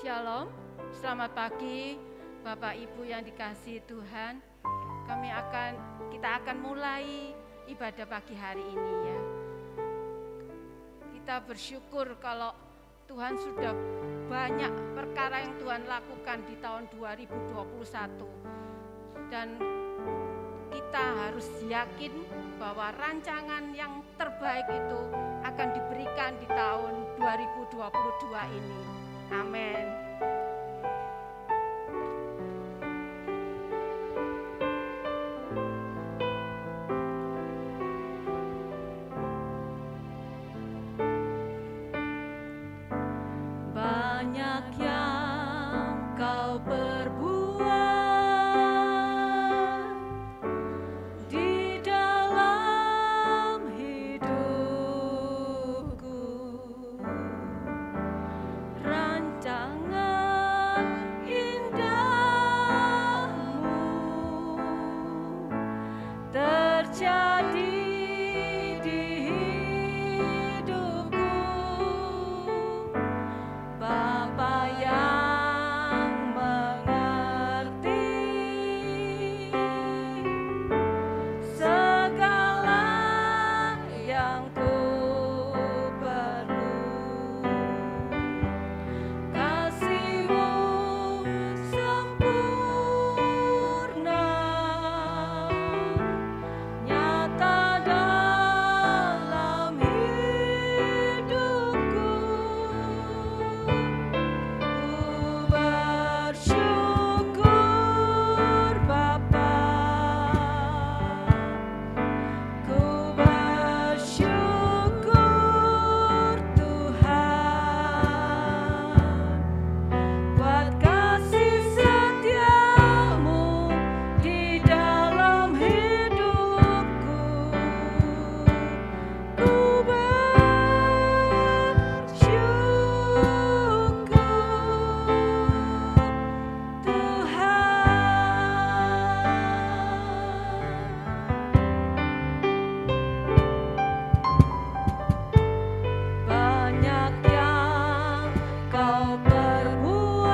Shalom, selamat pagi Bapak Ibu yang dikasihi Tuhan. Kita akan mulai ibadah pagi hari ini ya. Kita bersyukur kalau Tuhan sudah banyak perkara yang Tuhan lakukan di tahun 2021. Dan kita harus yakin bahwa rancangan yang terbaik itu akan diberikan di tahun 2022 ini. Amin. Banyak yang kau perbuat di dalam hidupku, rancangan indahmu terjadi di hidupku. Bapa yang mengerti segala yang ku perlu, kasih-Mu sempurna nyata dalam hidupku. Ku bersyukur Bapa, ku bersyukur Tuhan buat kasih setia-Mu di dalam hidupku. Ku bersyukur Tuhan. Banyak yang kau perbuat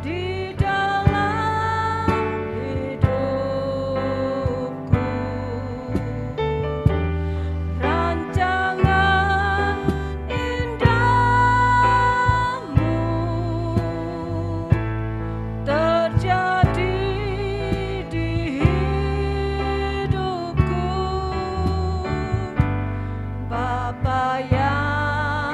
di dalam hidupku, rancangan indahmu terjadi di hidupku. Bapa yang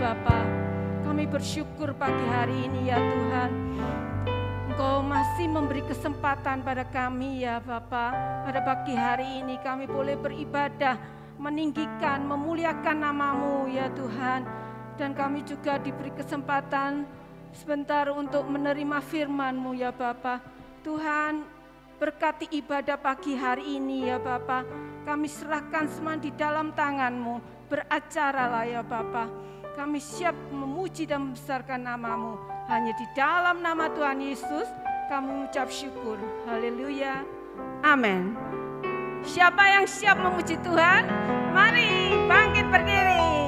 Bapa. Kami bersyukur pagi hari ini ya Tuhan. Engkau masih memberi kesempatan pada kami ya Bapa. Pada pagi hari ini kami boleh beribadah, meninggikan, memuliakan nama-Mu ya Tuhan. Dan kami juga diberi kesempatan sebentar untuk menerima firman-Mu ya Bapa. Tuhan, berkati ibadah pagi hari ini ya Bapa. Kami serahkan semua di dalam tangan-Mu. Beracaralah ya Bapa. Kami siap memuji dan membesarkan nama-Mu. Hanya di dalam nama Tuhan Yesus kami mengucap syukur. Haleluya. Amin. Siapa yang siap memuji Tuhan? Mari bangkit berdiri.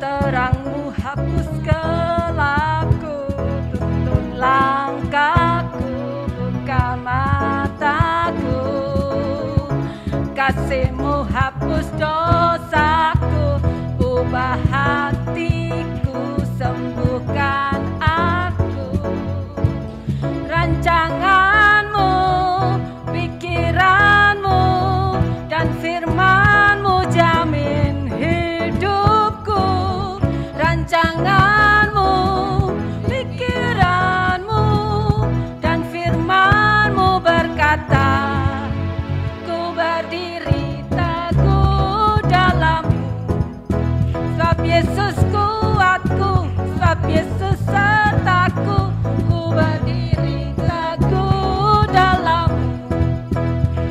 Terang-Mu hapus gelapku, tuntun langkahku, buka mataku. Kasih-Mu hapus dosaku, ubah hatiku, sembuhkan aku. Rancangan-Mu, pikiran-Mu, dan firman-Mu jamin hidupku. Rancangan-Mu, pikiran-Mu, dan firman-Mu berkata, ku berdiri teguh dalam-Mu. Sebab Yesus kuatku, sebab Yesus sertaku, ku berdiri teguh dalam-Mu.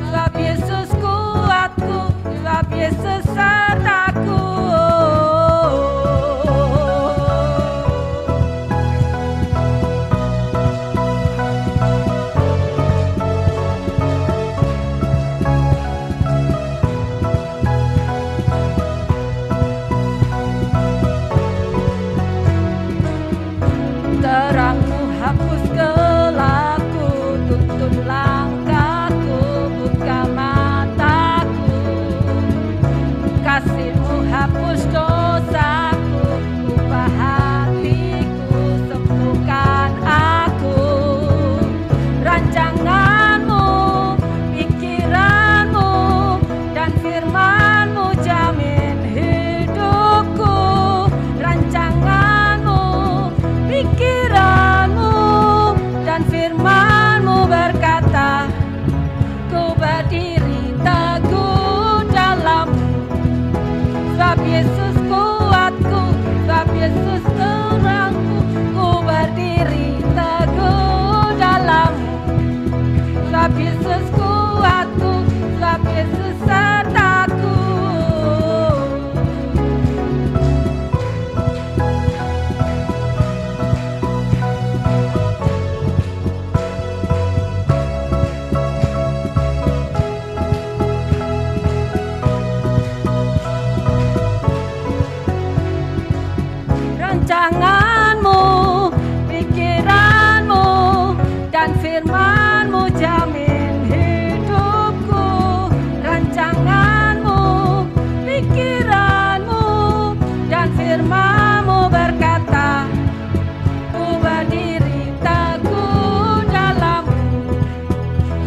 Sebab Yesus kuatku, sebab Yesus sertaku. Terang-Mu hapus gelapku, tuntun langkahku, buka mataku. Kasih-Mu hapus dosaku, ubah hatiku, sembuhkan aku. Rancangan-Mu, pikiran-Mu, dan firman-Mu jamin hidupku. Rancangan-Mu, pikiran-Mu, dan firman-Mu berkata, ku berdiri teguh dalam-Mu. Sebab Yesus kuatku, sebab Yesus terangku, ku berdiri teguh dalam-Mu. Sebab Yesus kuatku, sebab Yesus sertaku. Rancangan-Mu, pikiran-Mu, dan firman-Mu jamin hidupku. Rancangan-Mu, pikiran-Mu, dan firman-Mu berkata, ku berdiri teguh dalam-Mu.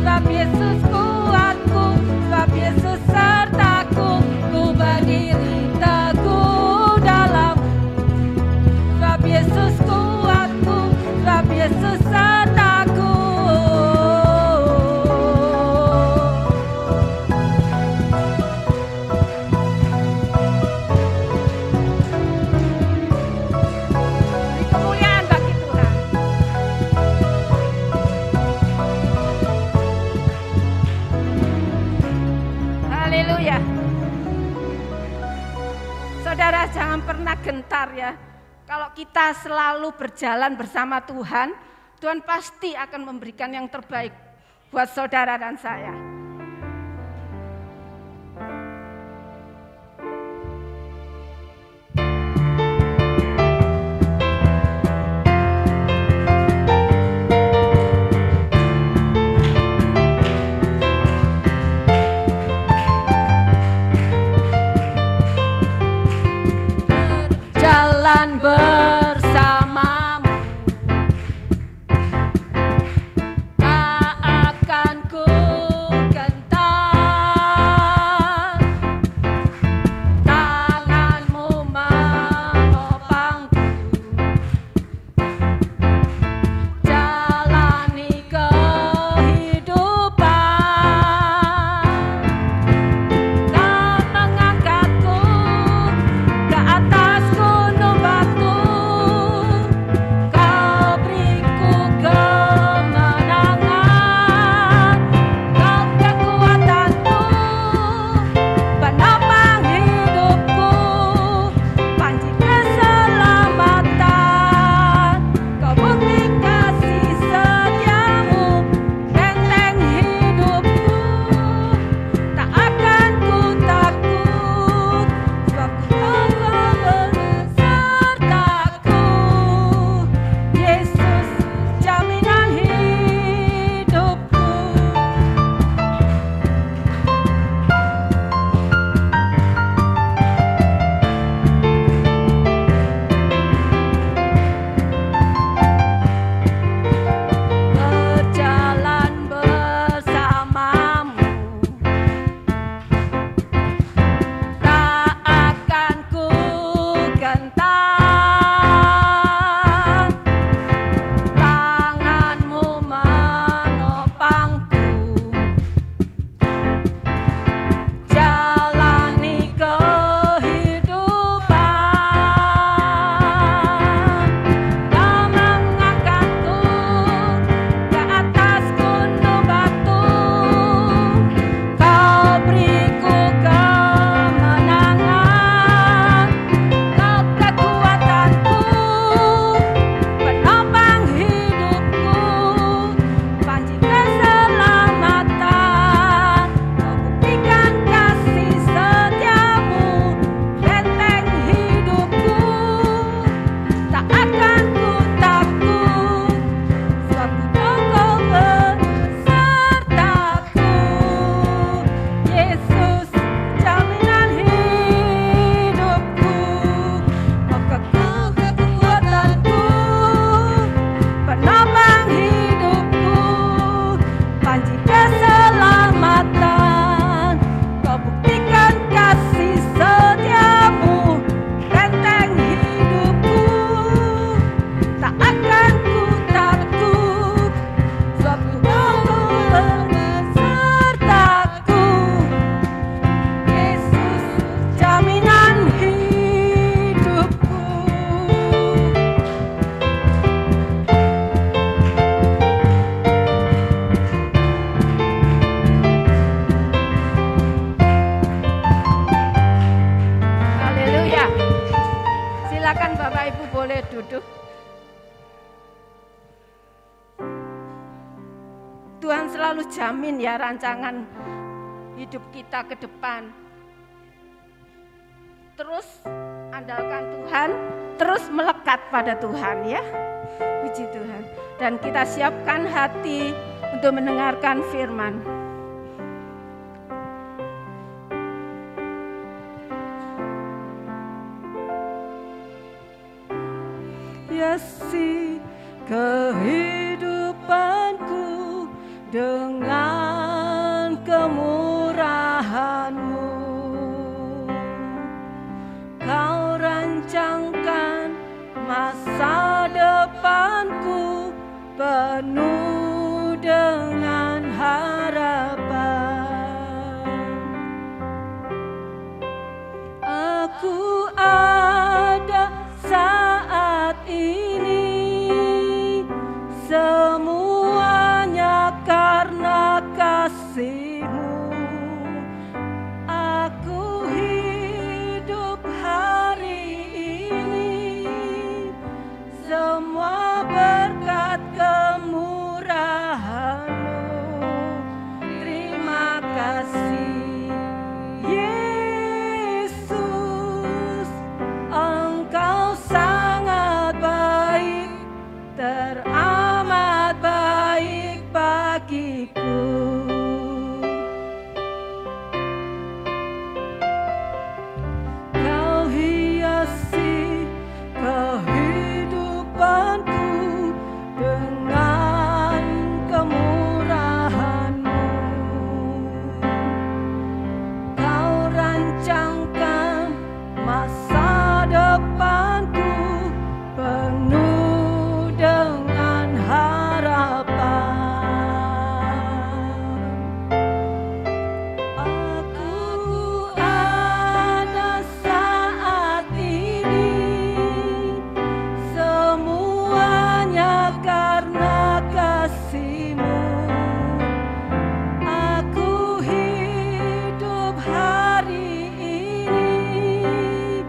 Sebab Yesus kuatku, sebab Yesus sertaku, ku berdiri teguh dalam-Mu. Sebab Yesus kuatku, sebab Yesus sertaku. Beri kemuliaan bagi Tuhan. Haleluya. Saudara, jangan pernah gentar ya. Kalau kita selalu berjalan bersama Tuhan, Tuhan pasti akan memberikan yang terbaik buat saudara dan saya. selalu jamin ya rancangan hidup kita ke depan. Terus andalkan Tuhan, terus melekat pada Tuhan ya. Puji Tuhan. Dan kita siapkan hati untuk mendengarkan firman. Hiasi kehidupanku dengan kemurahan-Mu. Kau rancangkan masa depanku penuh dengan harapan. Aku ada saat ini, semuanya karena kasih-Mu. Aku hidup hari ini, semua berkat kemurahan-Mu. Terima kasih Yesus, Engkau sangat baik, teramat baik bagiku. Kau hiasi kehidupanku dengan kemurahan-Mu. Kau rancangkan masa depanku penuh dengan harapan. Aku ada saat ini, semuanya karena kasih-Mu. Aku hidup hari ini,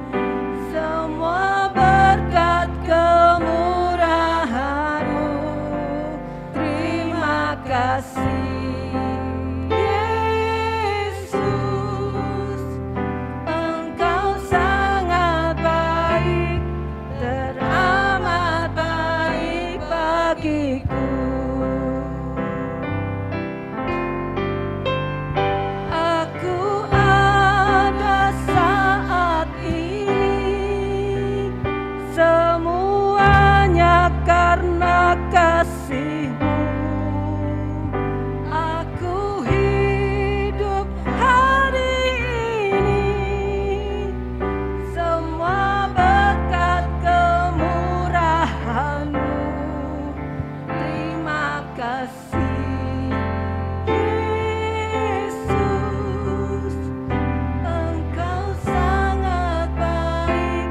semua berkat kemurahan-Mu. Terima kasih Yesus, Engkau sangat baik, teramat baik bagiku. Aku ada saat ini, semuanya karena kasih-Mu. Aku hidup hari ini, semua berkat kemurahan-Mu. Terima kasih Yesus, Engkau sangat baik,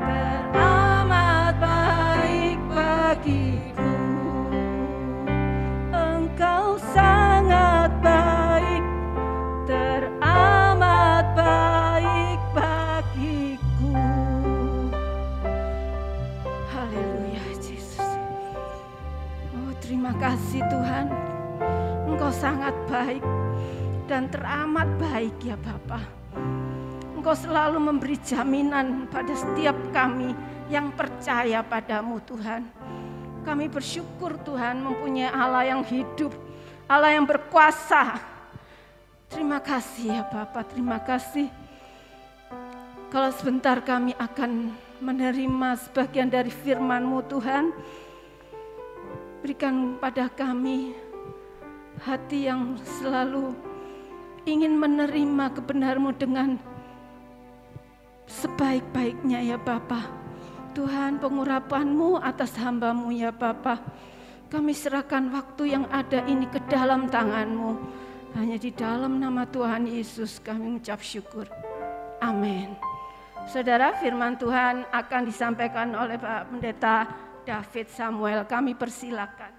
teramat baik bagiku. Engkau sangat baik, teramat baik bagiku. Haleluya Yesus. Oh, terima kasih Tuhan. Engkau sangat baik dan teramat baik ya Bapa. Engkau selalu memberi jaminan pada setiap kami yang percaya padamu Tuhan. Kami bersyukur Tuhan mempunyai Allah yang hidup, Allah yang berkuasa. Terima kasih ya Bapa, terima kasih. Kalau sebentar kami akan menerima sebagian dari firman-Mu Tuhan, berikan pada kami hati yang selalu ingin menerima kebenar-Mu dengan sebaik-baiknya ya Bapa. Tuhan, pengurapan-Mu atas hamba-Mu ya Bapa. Kami serahkan waktu yang ada ini ke dalam tangan-Mu. Hanya di dalam nama Tuhan Yesus kami mengucap syukur. Amin. Saudara, firman Tuhan akan disampaikan oleh Pak Pendeta David Samuel. Kami persilakan.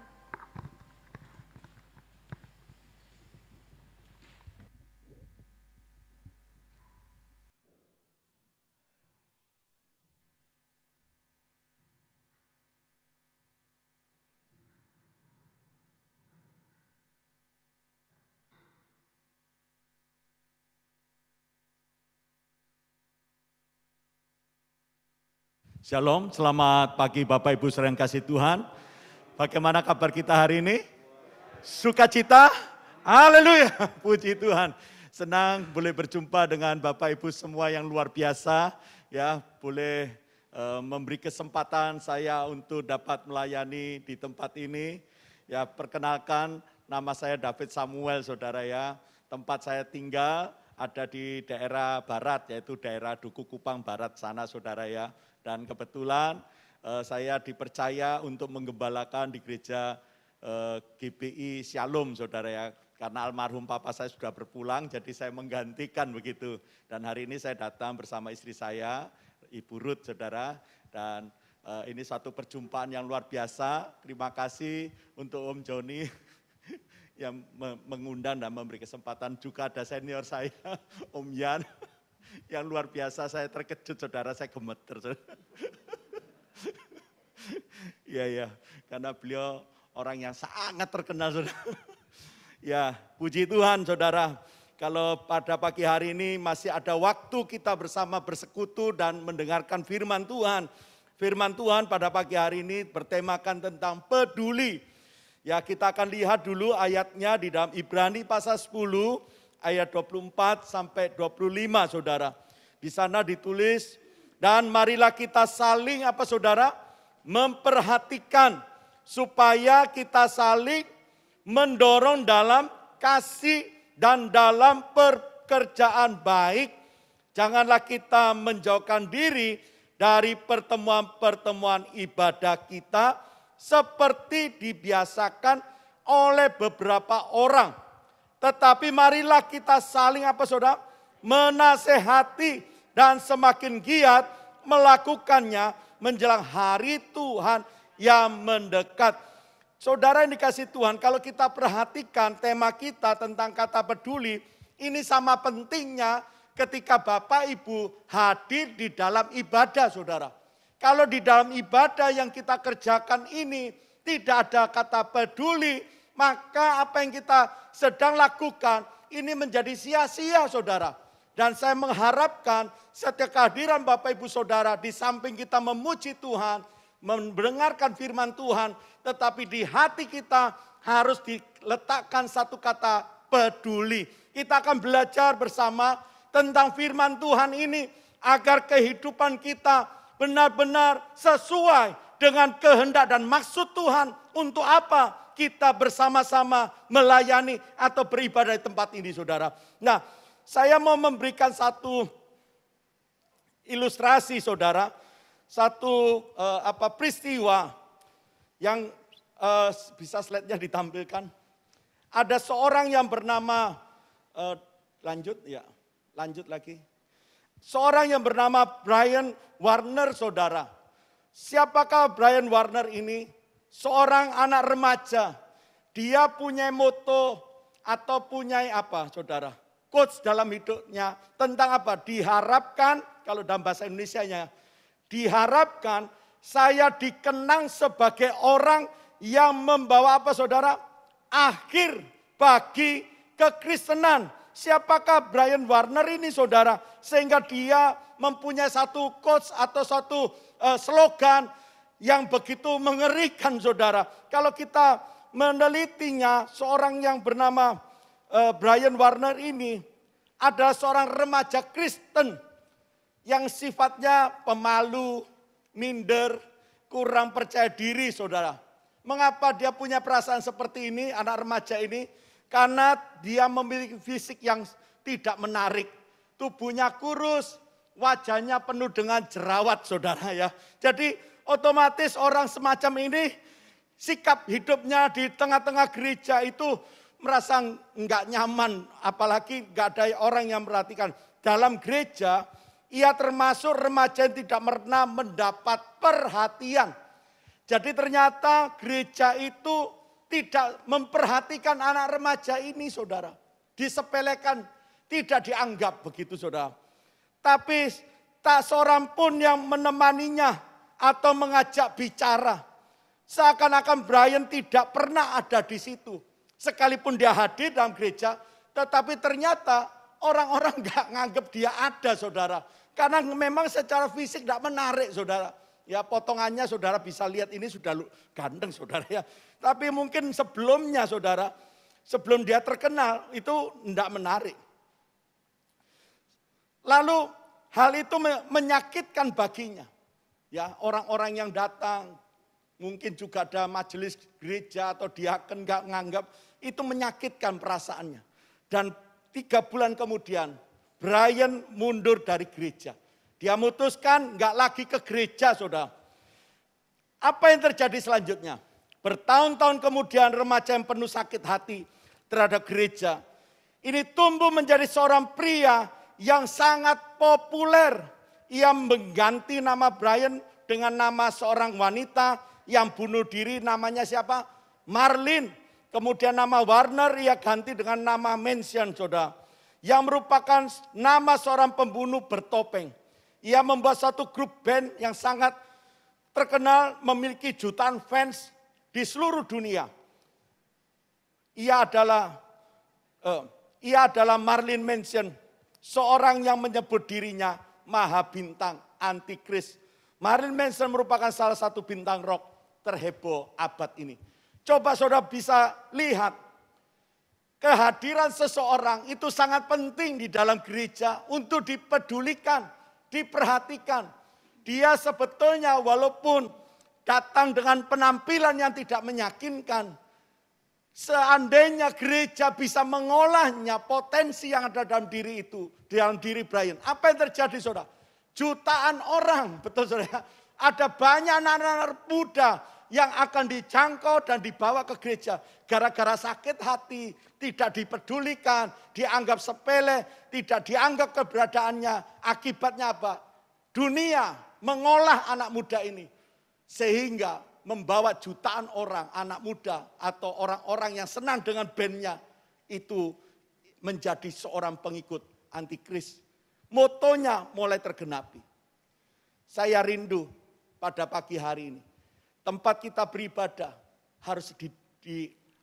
Shalom, selamat pagi Bapak Ibu saudara yang kasih Tuhan. Bagaimana kabar kita hari ini? Sukacita? Haleluya, puji Tuhan. Senang boleh berjumpa dengan Bapak Ibu semua yang luar biasa. Ya, boleh memberi kesempatan saya untuk dapat melayani di tempat ini. Ya, perkenalkan nama saya David Samuel, saudara ya. Tempat saya tinggal ada di daerah barat, yaitu daerah Duku Kupang Barat sana, saudara ya. Dan kebetulan saya dipercaya untuk menggembalakan di gereja GBI Shalom, saudara ya. Karena almarhum papa saya sudah berpulang, jadi saya menggantikan begitu. Dan hari ini saya datang bersama istri saya, Ibu Ruth, saudara. Dan ini satu perjumpaan yang luar biasa. Terima kasih untuk Om Joni yang mengundang dan memberi kesempatan. Juga ada senior saya, Om Yan. Yang luar biasa, saya terkejut saudara, saya gemeter. Iya, karena beliau orang yang sangat terkenal saudara. Ya, puji Tuhan saudara. Kalau pada pagi hari ini masih ada waktu kita bersama bersekutu dan mendengarkan firman Tuhan. Firman Tuhan pada pagi hari ini bertemakan tentang peduli. Ya, kita akan lihat dulu ayatnya di dalam Ibrani pasal 10. Ayat 24 sampai 25 saudara. Di sana ditulis, dan marilah kita saling apa saudara? Memperhatikan supaya kita saling mendorong dalam kasih dan dalam pekerjaan baik. Janganlah kita menjauhkan diri dari pertemuan-pertemuan ibadah kita seperti dibiasakan oleh beberapa orang. Tetapi marilah kita saling apa saudara? Menasehati dan semakin giat melakukannya menjelang hari Tuhan yang mendekat. Saudara yang dikasih Tuhan, kalau kita perhatikan tema kita tentang kata peduli, ini sama pentingnya ketika Bapak Ibu hadir di dalam ibadah saudara. Kalau di dalam ibadah yang kita kerjakan ini tidak ada kata peduli, maka apa yang kita sedang lakukan ini menjadi sia-sia saudara. Dan saya mengharapkan setiap kehadiran Bapak Ibu Saudara di samping kita memuji Tuhan, mendengarkan firman Tuhan, tetapi di hati kita harus diletakkan satu kata peduli. Kita akan belajar bersama tentang firman Tuhan ini agar kehidupan kita benar-benar sesuai dengan kehendak dan maksud Tuhan. Untuk apa kita bersama-sama melayani atau beribadah di tempat ini saudara. Nah, saya mau memberikan satu ilustrasi saudara. Satu peristiwa yang bisa slide-nya ditampilkan. Ada seorang yang bernama, lanjut lagi. Seorang yang bernama Brian Warner saudara. Siapakah Brian Warner ini? Seorang anak remaja. Dia punya moto atau punya apa saudara? Quotes dalam hidupnya tentang apa? Diharapkan, kalau dalam bahasa Indonesianya, diharapkan saya dikenang sebagai orang yang membawa apa saudara? Akhir bagi kekristenan. Siapakah Brian Warner ini saudara? Sehingga dia mempunyai satu quotes atau satu slogan yang begitu mengerikan saudara. Kalau kita menelitinya, seorang yang bernama Brian Warner ini adalah seorang remaja Kristen yang sifatnya pemalu, minder, kurang percaya diri saudara. Mengapa dia punya perasaan seperti ini, anak remaja ini? Karena dia memiliki fisik yang tidak menarik. Tubuhnya kurus, wajahnya penuh dengan jerawat saudara ya. Jadi otomatis orang semacam ini sikap hidupnya di tengah-tengah gereja itu merasa enggak nyaman. Apalagi enggak ada orang yang perhatikan. Dalam gereja ia termasuk remaja yang tidak pernah mendapat perhatian. Jadi ternyata gereja itu tidak memperhatikan anak remaja ini saudara. Disepelekan, tidak dianggap begitu saudara. Tapi tak seorang pun yang menemaninya atau mengajak bicara. Seakan-akan Brian tidak pernah ada di situ. Sekalipun dia hadir dalam gereja, tetapi ternyata orang-orang enggak nganggap dia ada saudara. Karena memang secara fisik tidak menarik saudara. Ya potongannya saudara bisa lihat ini sudah ganteng saudara ya. Tapi mungkin sebelumnya saudara, sebelum dia terkenal itu tidak menarik. Lalu hal itu menyakitkan baginya. Ya, orang-orang yang datang, mungkin juga ada majelis gereja atau diaken nggak nganggap, itu menyakitkan perasaannya. Dan 3 bulan kemudian Brian mundur dari gereja. Dia memutuskan nggak lagi ke gereja saudara. Apa yang terjadi selanjutnya? Bertahun-tahun kemudian remaja yang penuh sakit hati terhadap gereja. Ini tumbuh menjadi seorang pria yang sangat populer. Ia mengganti nama Brian dengan nama seorang wanita yang bunuh diri, namanya siapa? Marlin. Kemudian nama Warner ia ganti dengan nama Manson saudara. Yang merupakan nama seorang pembunuh bertopeng. Ia membuat satu grup band yang sangat terkenal, memiliki jutaan fans di seluruh dunia. Ia adalah Marilyn Manson, seorang yang menyebut dirinya Maha Bintang Antikris. Marilyn Manson merupakan salah satu bintang rock terheboh abad ini. Coba saudara bisa lihat, kehadiran seseorang itu sangat penting di dalam gereja untuk dipedulikan, diperhatikan. Dia sebetulnya walaupun datang dengan penampilan yang tidak meyakinkan, seandainya gereja bisa mengolahnya potensi yang ada dalam diri itu, dalam diri Brian. Apa yang terjadi saudara? Jutaan orang, betul saudara. Ada banyak anak-anak muda yang akan dijangkau dan dibawa ke gereja. Gara-gara sakit hati, tidak dipedulikan, dianggap sepele, tidak dianggap keberadaannya. Akibatnya apa? Dunia mengolah anak muda ini. Sehingga membawa jutaan orang, anak muda atau orang-orang yang senang dengan bandnya itu menjadi seorang pengikut antikris. Motonya mulai tergenapi. Saya rindu pada pagi hari ini. Tempat kita beribadah harus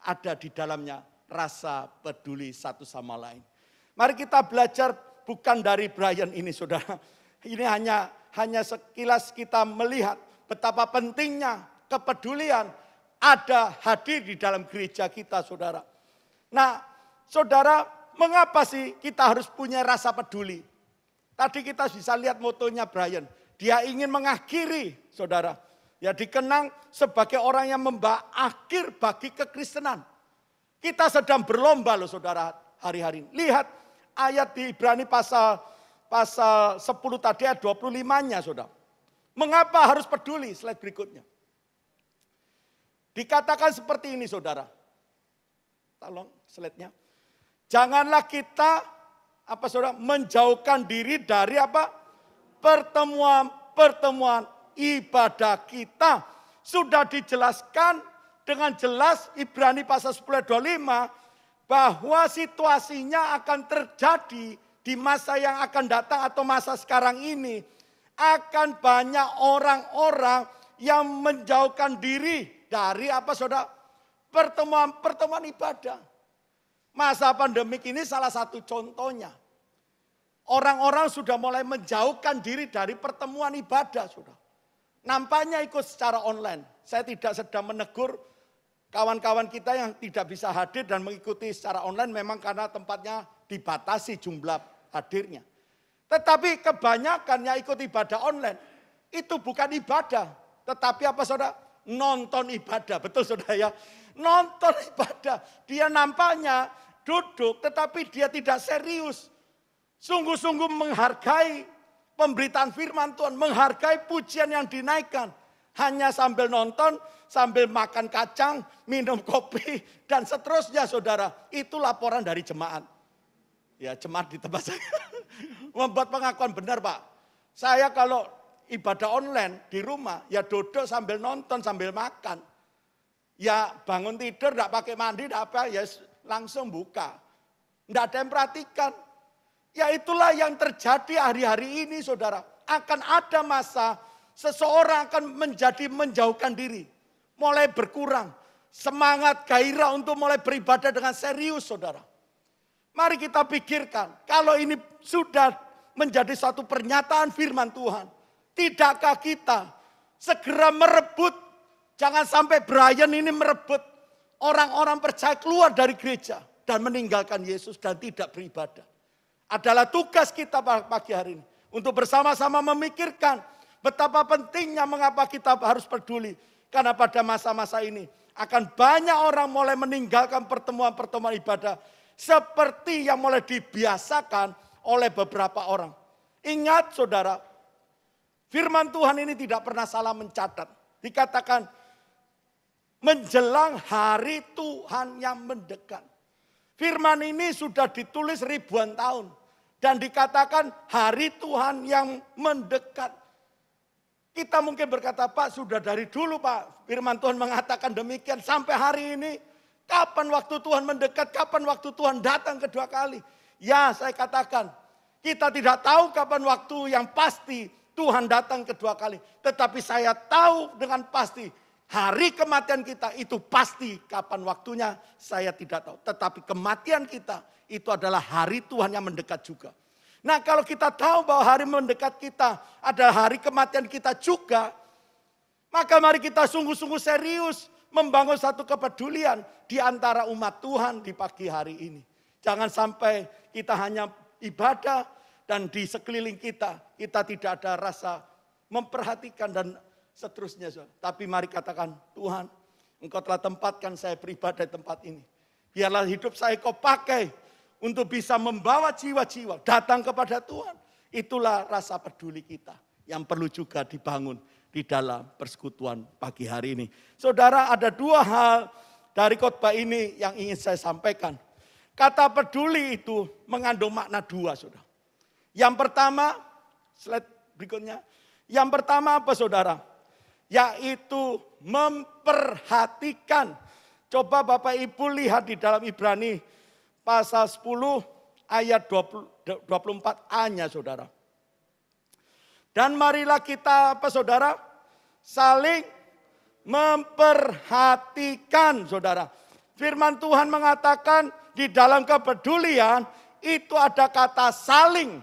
ada di dalamnya rasa peduli satu sama lain. Mari kita belajar bukan dari Brian ini saudara. Ini hanya sekilas kita melihat betapa pentingnya kepedulian ada hadir di dalam gereja kita saudara. Nah saudara, mengapa sih kita harus punya rasa peduli? Tadi kita bisa lihat motonya Brian. Dia ingin mengakhiri saudara. Ya dikenang sebagai orang yang membawa akhir bagi kekristenan. Kita sedang berlomba loh saudara hari-hari ini. Lihat ayat di Ibrani pasal 10 tadi ayat 25-nya saudara. Mengapa harus peduli? Slide berikutnya. Dikatakan seperti ini saudara. Tolong slide-nya. Janganlah kita saudara menjauhkan diri dari pertemuan ibadah kita. Sudah dijelaskan dengan jelas Ibrani pasal 10 ayat 25 bahwa situasinya akan terjadi di masa yang akan datang atau masa sekarang ini. Akan banyak orang-orang yang menjauhkan diri dari saudara? Pertemuan ibadah. Masa pandemik ini salah satu contohnya. Orang-orang sudah mulai menjauhkan diri dari pertemuan ibadah saudara. Nampaknya ikut secara online. Saya tidak sedang menegur kawan-kawan kita yang tidak bisa hadir dan mengikuti secara online memang karena tempatnya dibatasi jumlah hadirnya. Tetapi kebanyakan yang ikut ibadah online itu bukan ibadah. Tetapi saudara? Nonton ibadah. Betul saudara ya? Nonton ibadah. Dia nampaknya duduk tetapi dia tidak serius. Sungguh-sungguh menghargai pemberitaan firman Tuhan. Menghargai pujian yang dinaikkan. Hanya sambil nonton, sambil makan kacang, minum kopi, dan seterusnya saudara. Itu laporan dari jemaat. Ya jemaat di tempat saya. Membuat pengakuan benar Pak. Saya kalau ibadah online di rumah, ya duduk sambil nonton, sambil makan. Ya bangun tidur, tidak pakai mandi, tidak apa, ya langsung buka. Tidak ada yang perhatikan. Ya itulah yang terjadi hari-hari ini saudara. Akan ada masa seseorang akan menjauhkan diri. Mulai berkurang. Semangat gairah untuk mulai beribadah dengan serius saudara. Mari kita pikirkan. Kalau ini sudah menjadi satu pernyataan firman Tuhan. Tidakkah kita segera merebut. Jangan sampai Brian ini merebut orang-orang percaya keluar dari gereja dan meninggalkan Yesus dan tidak beribadah. Adalah tugas kita pagi hari ini untuk bersama-sama memikirkan betapa pentingnya mengapa kita harus peduli. Karena pada masa-masa ini akan banyak orang mulai meninggalkan pertemuan-pertemuan ibadah seperti yang mulai dibiasakan oleh beberapa orang. Ingat saudara, firman Tuhan ini tidak pernah salah mencatat. Dikatakan menjelang hari Tuhan yang mendekat. Firman ini sudah ditulis ribuan tahun. Dan dikatakan hari Tuhan yang mendekat. Kita mungkin berkata, Pak sudah dari dulu Pak. Firman Tuhan mengatakan demikian sampai hari ini. Kapan waktu Tuhan mendekat, kapan waktu Tuhan datang kedua kali. Ya saya katakan, kita tidak tahu kapan waktu yang pasti Tuhan datang kedua kali. Tetapi saya tahu dengan pasti hari kematian kita itu pasti kapan waktunya saya tidak tahu. Tetapi kematian kita itu adalah hari Tuhan yang mendekat juga. Nah kalau kita tahu bahwa hari mendekat kita adalah hari kematian kita juga. Maka mari kita sungguh-sungguh serius membangun satu kepedulian di antara umat Tuhan di pagi hari ini. Jangan sampai kita hanya ibadah dan di sekeliling kita tidak ada rasa memperhatikan dan seterusnya. Tapi mari katakan, Tuhan Engkau telah tempatkan saya beribadah di tempat ini. Biarlah hidup saya Kau pakai untuk bisa membawa jiwa-jiwa datang kepada Tuhan. Itulah rasa peduli kita yang perlu juga dibangun di dalam persekutuan pagi hari ini. Saudara, ada dua hal dari khotbah ini yang ingin saya sampaikan. Kata peduli itu mengandung makna dua, saudara. Yang pertama, slide berikutnya. Yang pertama apa saudara? Yaitu memperhatikan. Coba Bapak Ibu lihat di dalam Ibrani pasal 10 ayat 24a-nya saudara. Dan marilah kita apa saudara? Saling memperhatikan saudara. Firman Tuhan mengatakan di dalam kepedulian itu ada kata saling.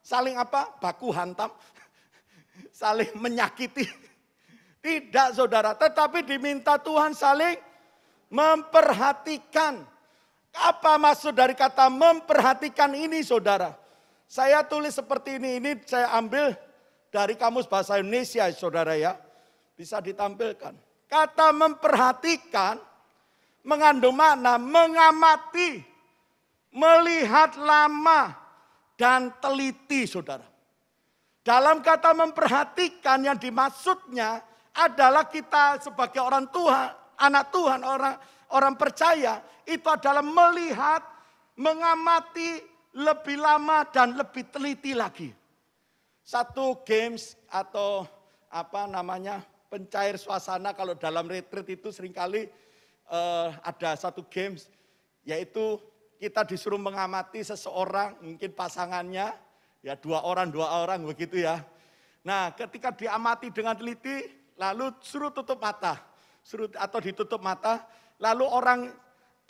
Saling apa? Baku hantam. Saling menyakiti. Tidak saudara. Tetapi diminta Tuhan saling memperhatikan. Apa maksud dari kata memperhatikan ini saudara? Saya tulis seperti ini. Ini saya ambil dari Kamus Bahasa Indonesia saudara ya. Bisa ditampilkan. Kata memperhatikan mengandung makna mengamati, melihat lama, dan teliti saudara. Dalam kata memperhatikan yang dimaksudnya adalah kita sebagai orang Tuhan, anak Tuhan, orang percaya. Itu adalah melihat, mengamati lebih lama dan lebih teliti lagi. Satu games atau apa namanya pencair suasana kalau dalam retreat itu seringkali ada satu games yaitu kita disuruh mengamati seseorang mungkin pasangannya ya dua orang begitu ya. Nah ketika diamati dengan teliti lalu suruh tutup mata atau ditutup mata lalu orang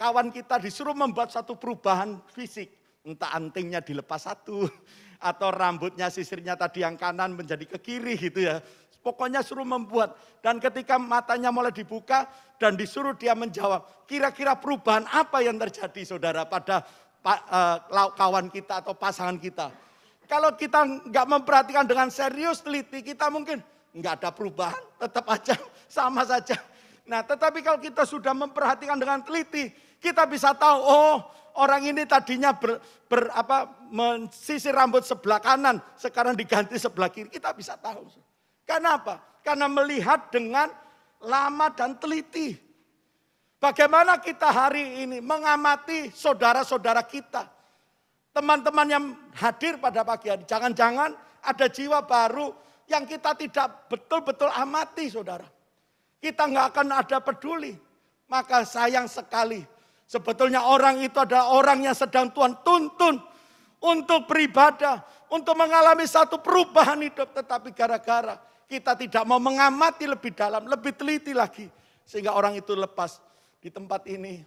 kawan kita disuruh membuat satu perubahan fisik entah antingnya dilepas satu atau rambutnya sisirnya tadi yang kanan menjadi ke kiri gitu ya. Pokoknya suruh membuat. Dan ketika matanya mulai dibuka dan disuruh dia menjawab. Kira-kira perubahan apa yang terjadi saudara pada kawan kita atau pasangan kita. Kalau kita nggak memperhatikan dengan serius teliti kita mungkin nggak ada perubahan. Tetap aja sama saja. Nah tetapi kalau kita sudah memperhatikan dengan teliti. Kita bisa tahu oh orang ini tadinya mensisir rambut sebelah kanan. Sekarang diganti sebelah kiri. Kita bisa tahu. Karena apa? Karena melihat dengan lama dan teliti. Bagaimana kita hari ini mengamati saudara-saudara kita. Teman-teman yang hadir pada pagi hari. Jangan-jangan ada jiwa baru yang kita tidak betul-betul amati saudara. Kita nggak akan ada peduli. Maka sayang sekali. Sebetulnya orang itu adalah orang yang sedang Tuhan tuntun. Untuk beribadah. Untuk mengalami satu perubahan hidup. Tetapi gara-gara kita tidak mau mengamati lebih dalam, lebih teliti lagi. Sehingga orang itu lepas. Di tempat ini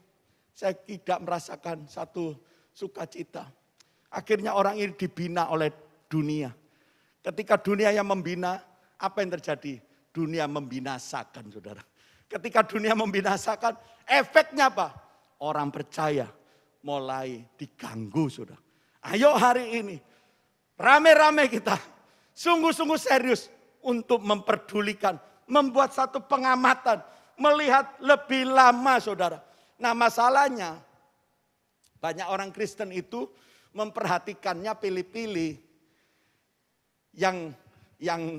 saya tidak merasakan satu sukacita. Akhirnya orang ini dibina oleh dunia. Ketika dunia yang membina, apa yang terjadi? dunia membinasakan, saudara. Ketika dunia membinasakan, efeknya apa? Orang percaya mulai diganggu, saudara. Ayo hari ini, rame-rame kita, sungguh-sungguh serius untuk memperdulikan, membuat satu pengamatan, melihat lebih lama, saudara. Nah, masalahnya, banyak orang Kristen itu memperhatikannya pilih-pilih yang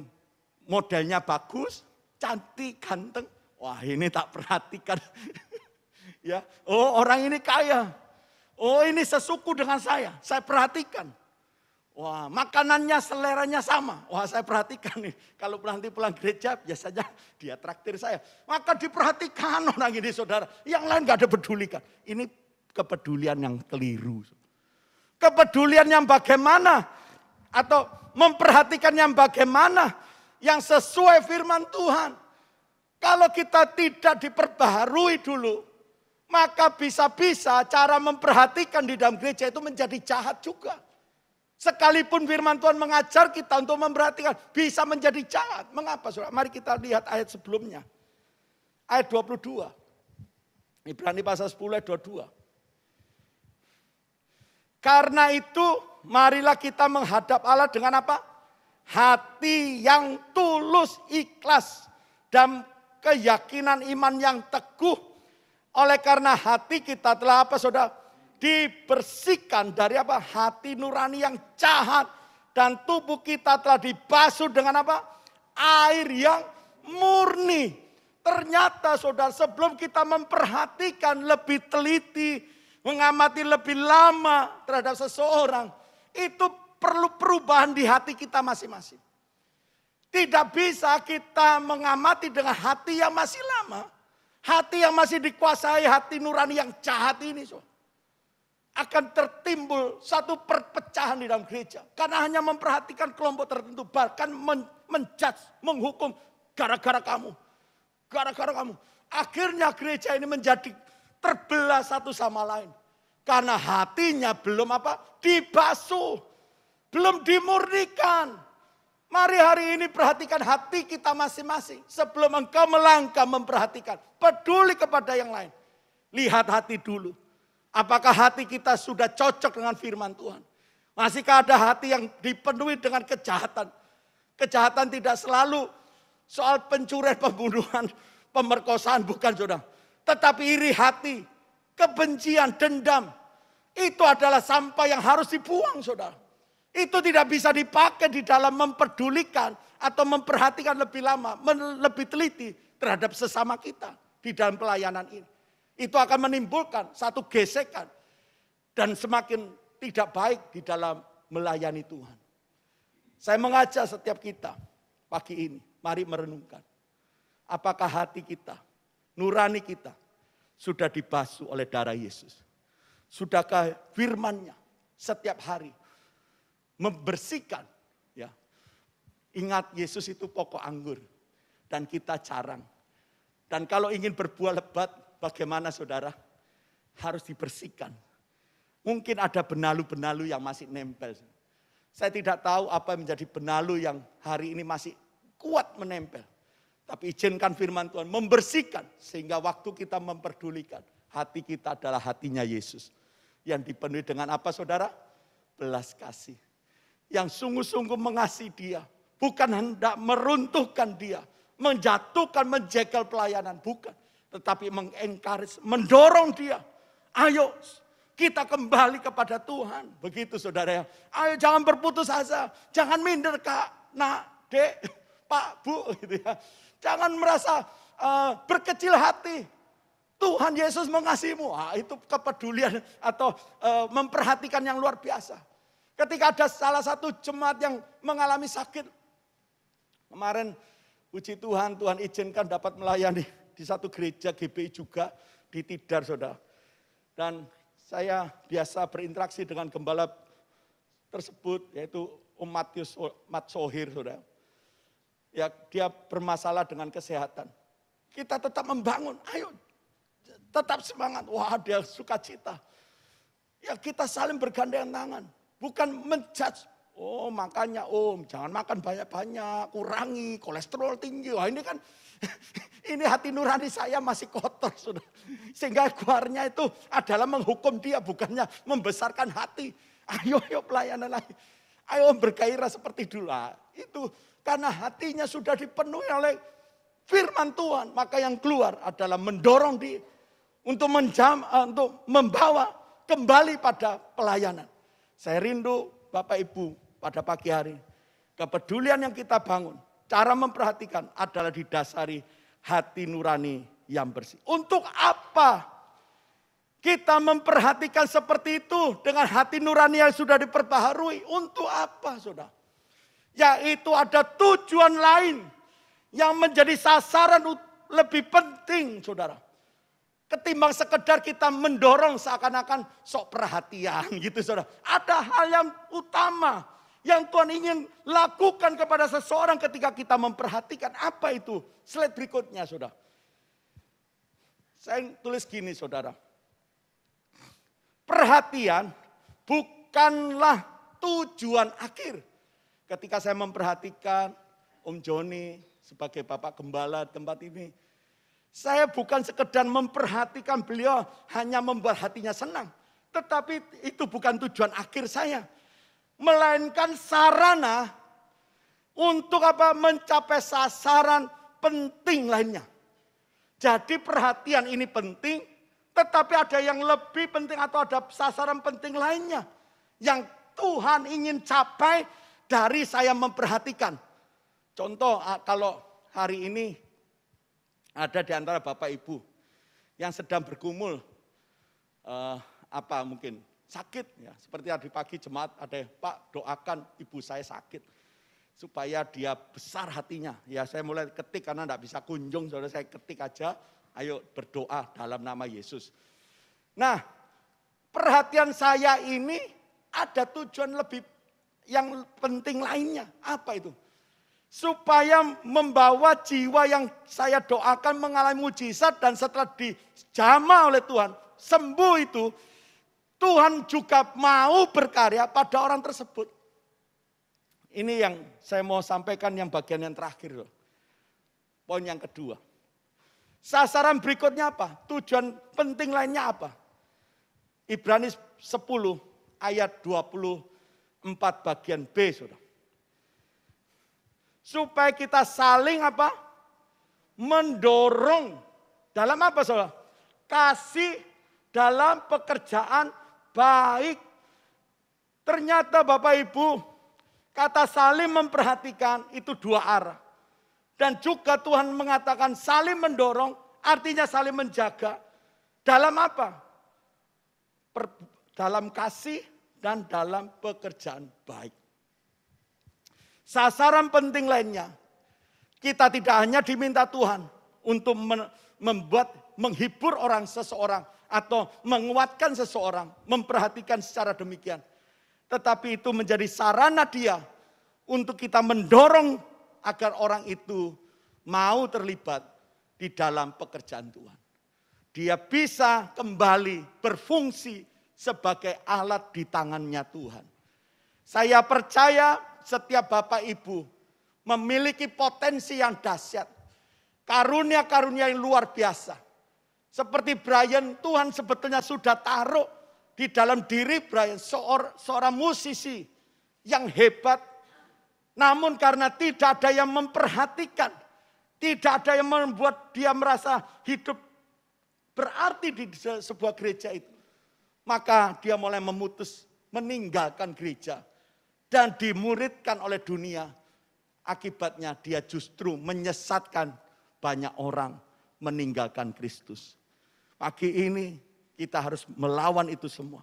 modelnya bagus, cantik, ganteng. Wah, ini tak perhatikan. Ya, oh orang ini kaya. Oh ini sesuku dengan saya perhatikan. Wah, makanannya seleranya sama. Wah, saya perhatikan nih. Kalau nanti pulang gereja biasanya dia traktir saya. Maka diperhatikan orang ini, saudara. Yang lain gak ada pedulikan. Ini kepedulian yang keliru. Kepedulian yang bagaimana? Atau memperhatikan yang bagaimana? Yang sesuai firman Tuhan. Kalau kita tidak diperbaharui dulu, maka bisa-bisa cara memperhatikan di dalam gereja itu menjadi jahat juga. Sekalipun firman Tuhan mengajar kita untuk memperhatikan, bisa menjadi jahat. Mengapa, saudara? Mari kita lihat ayat sebelumnya. Ayat 22. Ibrani pasal 10 ayat 22. Karena itu marilah kita menghadap Allah dengan apa? Hati yang tulus, ikhlas, dan keyakinan iman yang teguh. Oleh karena hati kita telah apa, saudara? Dibersihkan dari apa? Hati nurani yang jahat. Dan tubuh kita telah dibasuh dengan apa? Air yang murni. Ternyata, saudara, sebelum kita memperhatikan lebih teliti, mengamati lebih lama terhadap seseorang, itu perlu perubahan di hati kita masing-masing. Tidak bisa kita mengamati dengan hati yang masih lama. Hati yang masih dikuasai, hati nurani yang jahat ini, saudara. Akan tertimbul satu perpecahan di dalam gereja. Karena hanya memperhatikan kelompok tertentu. Bahkan menjudge, menghukum gara-gara kamu. Gara-gara kamu. Akhirnya gereja ini menjadi terbelah satu sama lain. Karena hatinya belum apa? Dibasuh. Belum dimurnikan. Mari hari ini perhatikan hati kita masing-masing. Sebelum engkau melangkah memperhatikan. Peduli kepada yang lain. Lihat hati dulu. Apakah hati kita sudah cocok dengan firman Tuhan? Masihkah ada hati yang dipenuhi dengan kejahatan? Kejahatan tidak selalu soal pencurian, pembunuhan, pemerkosaan, bukan, saudara. Tetapi iri hati, kebencian, dendam. Itu adalah sampah yang harus dibuang, saudara. Itu tidak bisa dipakai di dalam memperdulikan atau memperhatikan lebih lama, lebih teliti terhadap sesama kita di dalam pelayanan ini. Itu akan menimbulkan satu gesekan dan semakin tidak baik di dalam melayani Tuhan. Saya mengajak setiap kita pagi ini, mari merenungkan. Apakah hati kita, nurani kita sudah dibasuh oleh darah Yesus? Sudahkah firman-Nya setiap hari membersihkan? Ya. Ingat, Yesus itu pokok anggur dan kita carang. Dan kalau ingin berbuah lebat, bagaimana, saudara? Harus dibersihkan. Mungkin ada benalu-benalu yang masih nempel. Saya tidak tahu apa yang menjadi benalu yang hari ini masih kuat menempel. Tapi izinkan firman Tuhan membersihkan. Sehingga waktu kita memperdulikan, hati kita adalah hatinya Yesus. Yang dipenuhi dengan apa, saudara? Belas kasih. Yang sungguh-sungguh mengasihi dia. Bukan hendak meruntuhkan dia. Menjatuhkan, menjegal pelayanan. Bukan. Tetapi mengencourage, mendorong dia. Ayo kita kembali kepada Tuhan. Begitu, saudara. Ayo jangan berputus asa. Jangan minder, kak, nak, dek, pak, bu. Gitu ya. Jangan merasa berkecil hati. Tuhan Yesus mengasihimu. Itu kepedulian atau memperhatikan yang luar biasa. Ketika ada salah satu jemaat yang mengalami sakit. Kemarin puji Tuhan, Tuhan izinkan dapat melayani di satu gereja GBI juga di Tidar, saudara. Dan saya biasa berinteraksi dengan gembala tersebut, yaitu Mat Sohir, saudara. Ya, dia bermasalah dengan kesehatan. Kita tetap membangun, ayo tetap semangat. Wah, dia sukacita. Ya, kita saling bergandengan tangan. Bukan menjudge, Oh makanya om, jangan makan banyak-banyak, kurangi, kolesterol tinggi. Wah ini kan, ini hati nurani saya masih kotor. Saudara. Sehingga keluarnya itu adalah menghukum dia, bukannya membesarkan hati. Ayo pelayanan lagi. Ayo bergairah seperti dulu. Itu karena hatinya sudah dipenuhi oleh firman Tuhan. Maka yang keluar adalah mendorong dia untuk membawa kembali pada pelayanan. Saya rindu Bapak Ibu pada pagi hari. Kepedulian yang kita bangun, cara memperhatikan adalah didasari hati nurani yang bersih. Untuk apa kita memperhatikan seperti itu dengan hati nurani yang sudah diperbaharui? Untuk apa, saudara? Yaitu ada tujuan lain yang menjadi sasaran lebih penting, saudara. Ketimbang sekedar kita mendorong seakan-akan sok perhatian gitu, saudara. Ada hal yang utama yang Tuhan ingin lakukan kepada seseorang ketika kita memperhatikan. Apa itu? Slide berikutnya, saudara. Saya tulis gini, saudara. Perhatian bukanlah tujuan akhir. Ketika saya memperhatikan Om Joni sebagai Bapak Gembala tempat ini, saya bukan sekedar memperhatikan beliau hanya membuat hatinya senang. Tetapi itu bukan tujuan akhir saya. Melainkan sarana untuk mencapai sasaran penting lainnya. Jadi perhatian ini penting, tetapi ada yang lebih penting atau ada sasaran penting lainnya. Yang Tuhan ingin capai dari saya memperhatikan. Contoh kalau hari ini ada di antara Bapak Ibu yang sedang bergumul mungkin sakit ya. Seperti tadi pagi jemaat ada Pak doakan ibu saya sakit supaya dia besar hatinya. Ya saya mulai ketik karena enggak bisa kunjung, saudara saya ketik aja. Ayo berdoa dalam nama Yesus. Nah, perhatian saya ini ada tujuan lebih yang penting lainnya. Apa itu? Supaya membawa jiwa yang saya doakan mengalami mujizat dan setelah dijamah oleh Tuhan, sembuh itu, Tuhan juga mau berkarya pada orang tersebut. Ini yang saya mau sampaikan yang bagian yang terakhir. Poin yang kedua. Sasaran berikutnya apa? Tujuan penting lainnya apa? Ibrani 10 ayat 24 bagian B, saudara. Supaya kita saling mendorong dalam apa, saudara? Kasih dalam pekerjaan baik. Ternyata Bapak Ibu, kata saling memperhatikan itu dua arah. Dan juga Tuhan mengatakan saling mendorong, artinya saling menjaga. Dalam apa? Dalam kasih dan dalam pekerjaan baik. Sasaran penting lainnya, kita tidak hanya diminta Tuhan untuk menghibur seseorang atau menguatkan seseorang, memperhatikan secara demikian. Tetapi itu menjadi sarana dia untuk kita mendorong agar orang itu mau terlibat di dalam pekerjaan Tuhan. Dia bisa kembali berfungsi sebagai alat di tangannya Tuhan. Saya percaya setiap Bapak Ibu memiliki potensi yang dahsyat. Karunia-karunia yang luar biasa. Seperti Brian, Tuhan sebetulnya sudah taruh di dalam diri Brian seorang musisi yang hebat. Namun karena tidak ada yang memperhatikan, tidak ada yang membuat dia merasa hidup berarti di sebuah gereja itu. Maka dia mulai meninggalkan gereja dan dimuridkan oleh dunia. Akibatnya dia justru menyesatkan banyak orang meninggalkan Kristus. Pagi ini kita harus melawan itu semua.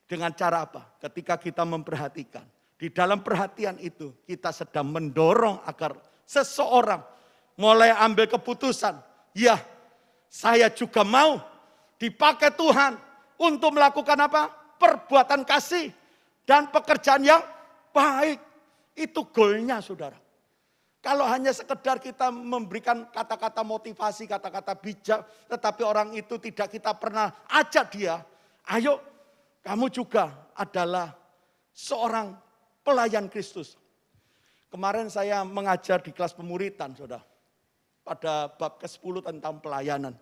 Dengan cara apa? Ketika kita memperhatikan. Di dalam perhatian itu kita sedang mendorong agar seseorang mulai ambil keputusan. Ya, saya juga mau dipakai Tuhan untuk melakukan perbuatan kasih dan pekerjaan yang baik. Itu goalnya, saudara. Kalau hanya sekedar kita memberikan kata-kata motivasi, kata-kata bijak, tetapi orang itu tidak kita pernah ajak dia, ayo kamu juga adalah seorang pelayan Kristus. Kemarin saya mengajar di kelas pemuritan, saudara. Pada bab ke-10 tentang pelayanan.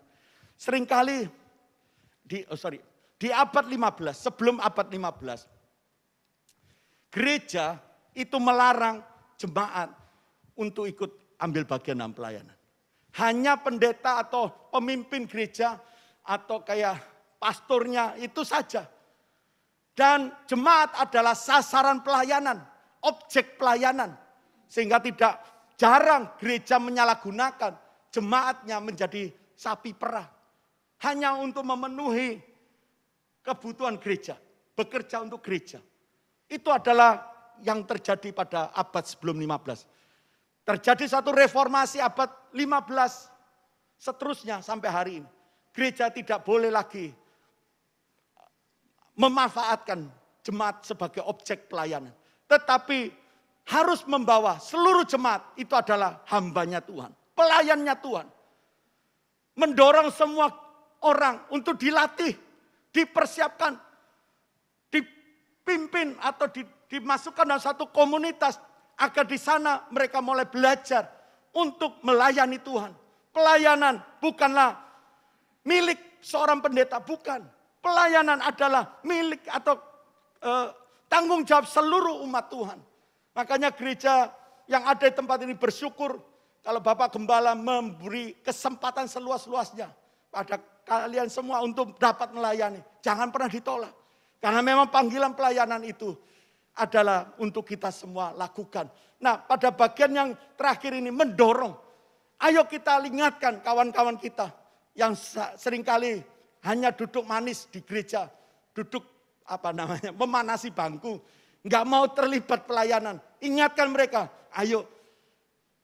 Seringkali di abad 15, sebelum abad 15, gereja itu melarang jemaat untuk ikut ambil bagian dalam pelayanan. Hanya pendeta atau pemimpin gereja atau kayak pastornya itu saja. Dan jemaat adalah sasaran pelayanan, objek pelayanan. Sehingga tidak jarang gereja menyalahgunakan jemaatnya menjadi sapi perah. Hanya untuk memenuhi kebutuhan gereja, bekerja untuk gereja. Itu adalah yang terjadi pada abad sebelum 15. Terjadi satu reformasi abad 15, seterusnya sampai hari ini. Gereja tidak boleh lagi memanfaatkan jemaat sebagai objek pelayanan. Tetapi harus membawa seluruh jemaat, itu adalah hambanya Tuhan, pelayannya Tuhan. Mendorong semua orang untuk dilatih, dipersiapkan, dipimpin atau dimasukkan dalam satu komunitas agar di sana mereka mulai belajar untuk melayani Tuhan. Pelayanan bukanlah milik seorang pendeta, bukan. Pelayanan adalah milik atau tanggung jawab seluruh umat Tuhan. Makanya gereja yang ada di tempat ini bersyukur kalau Bapak Gembala memberi kesempatan seluas-luasnya pada kalian semua untuk dapat melayani. Jangan pernah ditolak. Karena memang panggilan pelayanan itu adalah untuk kita semua lakukan. Nah, pada bagian yang terakhir ini mendorong. Ayo kita ingatkan kawan-kawan kita yang seringkali hanya duduk manis di gereja, duduk memanasi bangku, nggak mau terlibat pelayanan. Ingatkan mereka, ayo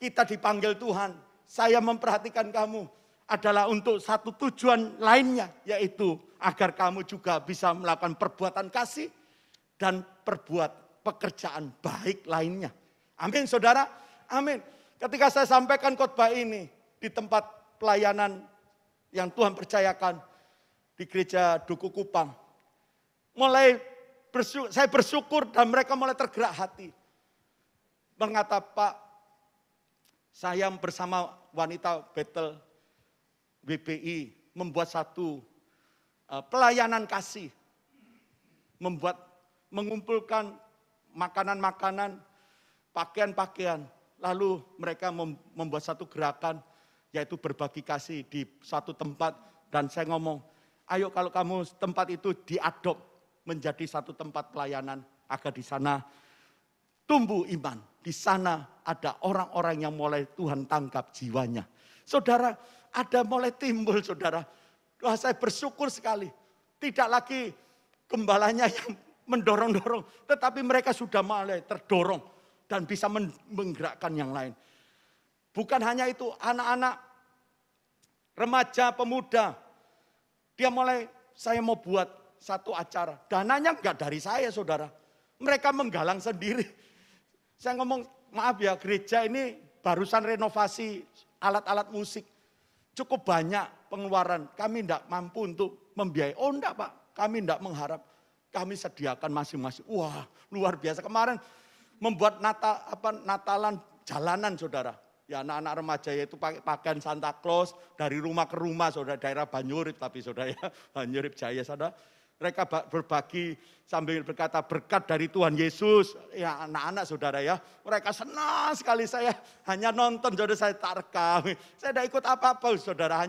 kita dipanggil Tuhan. Saya memperhatikan kamu adalah untuk satu tujuan lainnya, yaitu agar kamu juga bisa melakukan perbuatan kasih dan perbuat pekerjaan baik lainnya. Amin, saudara. Amin. Ketika saya sampaikan khotbah ini di tempat pelayanan yang Tuhan percayakan di gereja Duku Kupang, saya bersyukur dan mereka mulai tergerak hati. Mengata, Pak, saya bersama wanita Betel BPI membuat satu pelayanan kasih, mengumpulkan makanan-makanan, pakaian-pakaian. Lalu mereka membuat satu gerakan, yaitu berbagi kasih di satu tempat. Dan saya ngomong, ayo kalau kamu tempat itu diadop menjadi satu tempat pelayanan, agar di sana tumbuh iman. Di sana ada orang-orang yang mulai Tuhan tangkap jiwanya. Saudara, ada mulai timbul, saudara. Wah, saya bersyukur sekali. Tidak lagi gembalanya yang mendorong-dorong, tetapi mereka sudah mulai terdorong dan bisa menggerakkan yang lain. Bukan hanya itu, anak-anak, remaja, pemuda, dia mulai, saya mau buat satu acara. Dananya enggak dari saya, saudara. Mereka menggalang sendiri. Saya ngomong, maaf ya, gereja ini barusan renovasi alat-alat musik. Cukup banyak pengeluaran, kami enggak mampu untuk membiayai. Oh enggak, Pak, kami enggak mengharap. Kami sediakan masing-masing. Wah, luar biasa. Kemarin membuat Natalan jalanan, saudara. Ya, anak-anak remaja itu pakai pakaian Santa Claus dari rumah ke rumah, saudara, daerah Banyurip, tapi saudara ya, Banyurip Jaya, saudara. Mereka berbagi sambil berkata berkat dari Tuhan Yesus. Ya, anak-anak, saudara ya. Mereka senang sekali, saya hanya nonton, saudara, saya tak rekam. Saya tidak ikut apa-apa, saudara,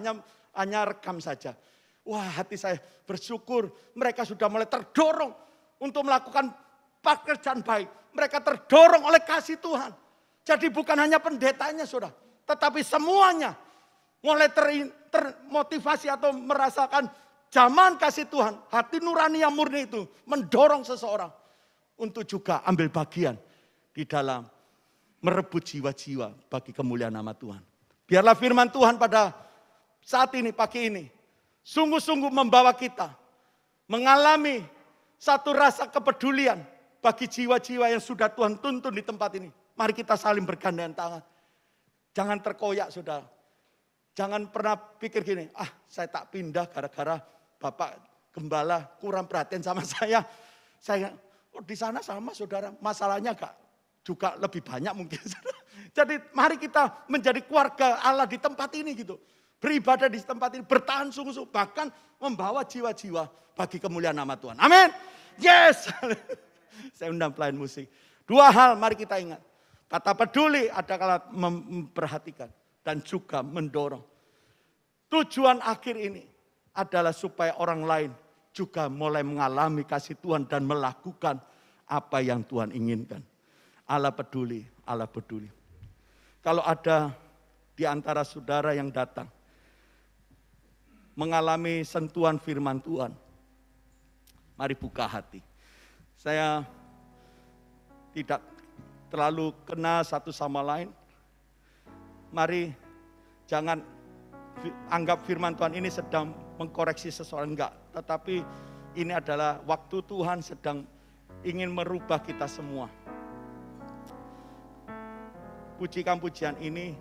hanya rekam saja. Wah, hati saya bersyukur mereka sudah mulai terdorong untuk melakukan pekerjaan baik. Mereka terdorong oleh kasih Tuhan. Jadi bukan hanya pendetanya, saudara, tetapi semuanya mulai termotivasi atau merasakan zaman kasih Tuhan. Hati nurani yang murni itu mendorong seseorang untuk juga ambil bagian di dalam merebut jiwa-jiwa bagi kemuliaan nama Tuhan. Biarlah firman Tuhan pada saat ini, pagi ini, sungguh-sungguh membawa kita mengalami satu rasa kepedulian bagi jiwa-jiwa yang sudah Tuhan tuntun di tempat ini. Mari kita saling bergandengan tangan. Jangan terkoyak, saudara. Jangan pernah pikir gini, saya tak pindah gara-gara Bapak Gembala kurang perhatian sama saya. Saya Oh, di sana sama saudara, masalahnya juga lebih banyak mungkin. Jadi mari kita menjadi keluarga Allah di tempat ini gitu. Beribadah di tempat ini, bertahan sungguh-sungguh, bahkan membawa jiwa-jiwa bagi kemuliaan nama Tuhan. Amin. Yes. Saya undang pelayan musik. 2 hal mari kita ingat. Kata peduli adalah memperhatikan dan juga mendorong. Tujuan akhir ini adalah supaya orang lain juga mulai mengalami kasih Tuhan dan melakukan apa yang Tuhan inginkan. Allah peduli, Allah peduli. Kalau ada di antara saudara yang datang mengalami sentuhan firman Tuhan, mari buka hati. Saya tidak terlalu kenal satu sama lain. Mari jangan anggap firman Tuhan ini sedang mengkoreksi seseorang, enggak. Tetapi ini adalah waktu Tuhan sedang ingin merubah kita semua. Pujikan pujian ini,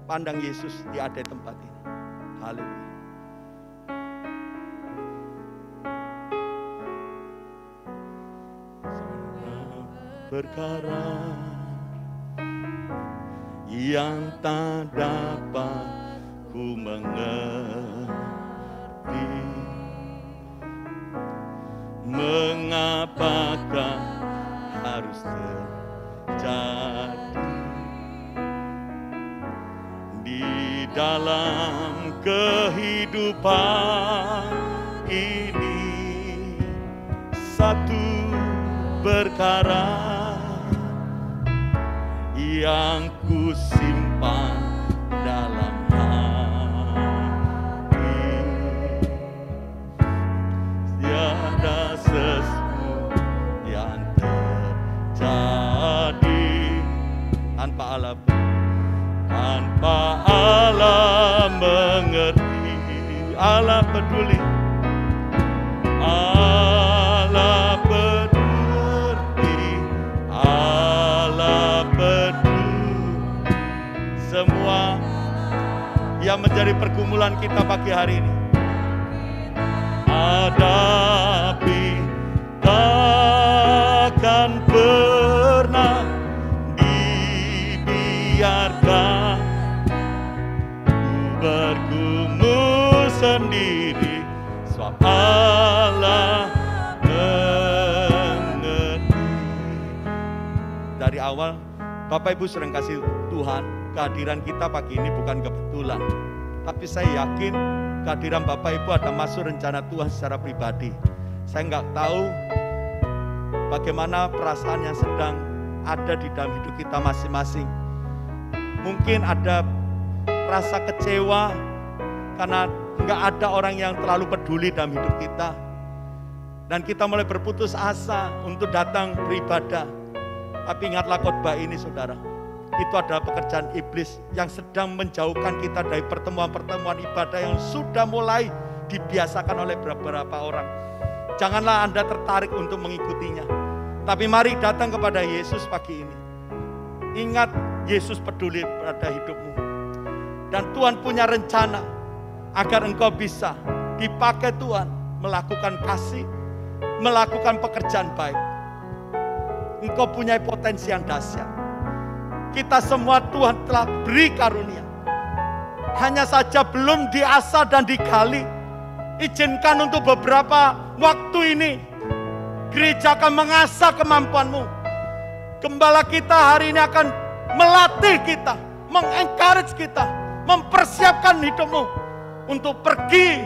pandang Yesus di ada tempat ini. Haleluya. Perkara yang tak dapat ku mengerti, mengapakah harus terjadi di dalam kehidupan ini. Satu perkara yang ku simpan dalam hati, tiada sesuatu yang terjadi tanpa Allah mengerti. Allah peduli, Allah peduli, Allah peduli. Semua yang menjadi pergumulan kita pagi hari ini, hadapi, takkan pernah dibiarkan bergumul sendiri, sebab Allah mengerti. Dari awal Bapak Ibu sering kasih Tuhan, kehadiran kita pagi ini bukan kebetulan. Tapi saya yakin kehadiran Bapak Ibu ada masuk rencana Tuhan secara pribadi. Saya nggak tahu bagaimana perasaan yang sedang ada di dalam hidup kita masing-masing. Mungkin ada rasa kecewa karena nggak ada orang yang terlalu peduli dalam hidup kita. Dan kita mulai berputus asa untuk datang beribadah. Tapi ingatlah khotbah ini saudara, itu adalah pekerjaan iblis yang sedang menjauhkan kita dari pertemuan-pertemuan ibadah yang sudah mulai dibiasakan oleh beberapa orang. Janganlah Anda tertarik untuk mengikutinya, tapi mari datang kepada Yesus pagi ini. Ingat, Yesus peduli pada hidupmu. Dan Tuhan punya rencana agar engkau bisa dipakai Tuhan melakukan kasih, melakukan pekerjaan baik. Engkau punya potensi yang dahsyat. Kita semua Tuhan telah beri karunia. Hanya saja belum diasah dan digali. Izinkan untuk beberapa waktu ini gereja akan mengasah kemampuanmu. Gembala kita hari ini akan melatih kita, mengencourage kita, mempersiapkan hidupmu untuk pergi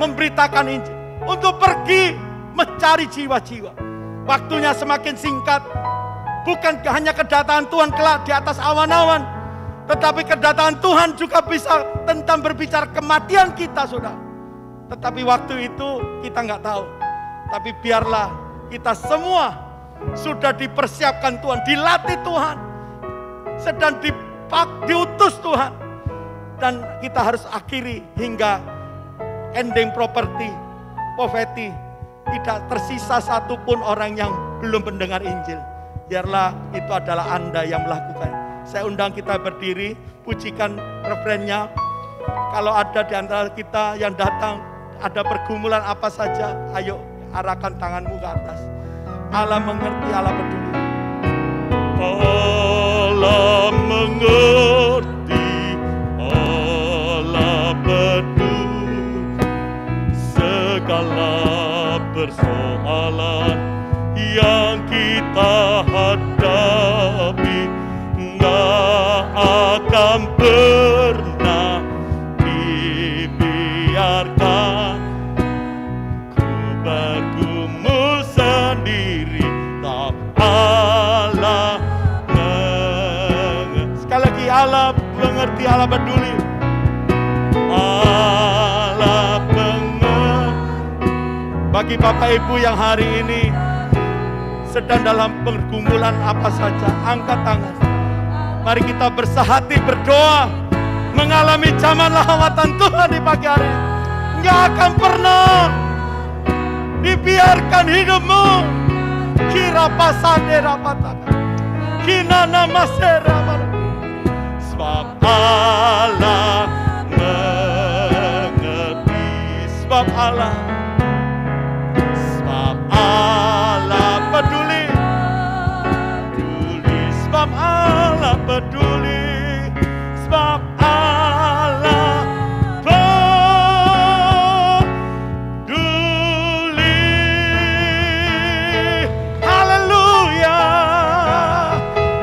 memberitakan Injil, untuk pergi mencari jiwa-jiwa. Waktunya semakin singkat. Bukan hanya kedatangan Tuhan kelak di atas awan-awan, tetapi kedatangan Tuhan juga bisa tentang berbicara kematian kita, saudara. Tetapi waktu itu kita nggak tahu. Tapi biarlah kita semua sudah dipersiapkan Tuhan, dilatih Tuhan, sedang diutus Tuhan. Dan kita harus akhiri hingga ending properti, profeti. Tidak tersisa satupun orang yang belum mendengar Injil. Biarlah itu adalah Anda yang melakukan. Saya undang kita berdiri, pujikan refrennya. Kalau ada di antara kita yang datang, ada pergumulan apa saja, ayo arahkan tanganmu ke atas. Allah mengerti, Allah peduli. Allah mengerti, Allah peduli segala persoalan yang kita hadapi. Nggak akan pernah dibiarkan ku bergumul sendiri, tak Allah mengerti. Sekali lagi, Allah mengerti, Allah peduli. Allah mengerti. Bagi Bapak Ibu yang hari ini sedang dalam pergumulan apa saja, angkat tangan. Mari kita bersehati berdoa, mengalami zaman lawatan Tuhan di pagi hari ini. Nggak akan pernah dibiarkan hidupmu kira pasade rapataka, kina nama serapa. Sebab Allah mengerti, sebab Allah peduli, sebab Allah peduli, sebab Allah peduli. Haleluya,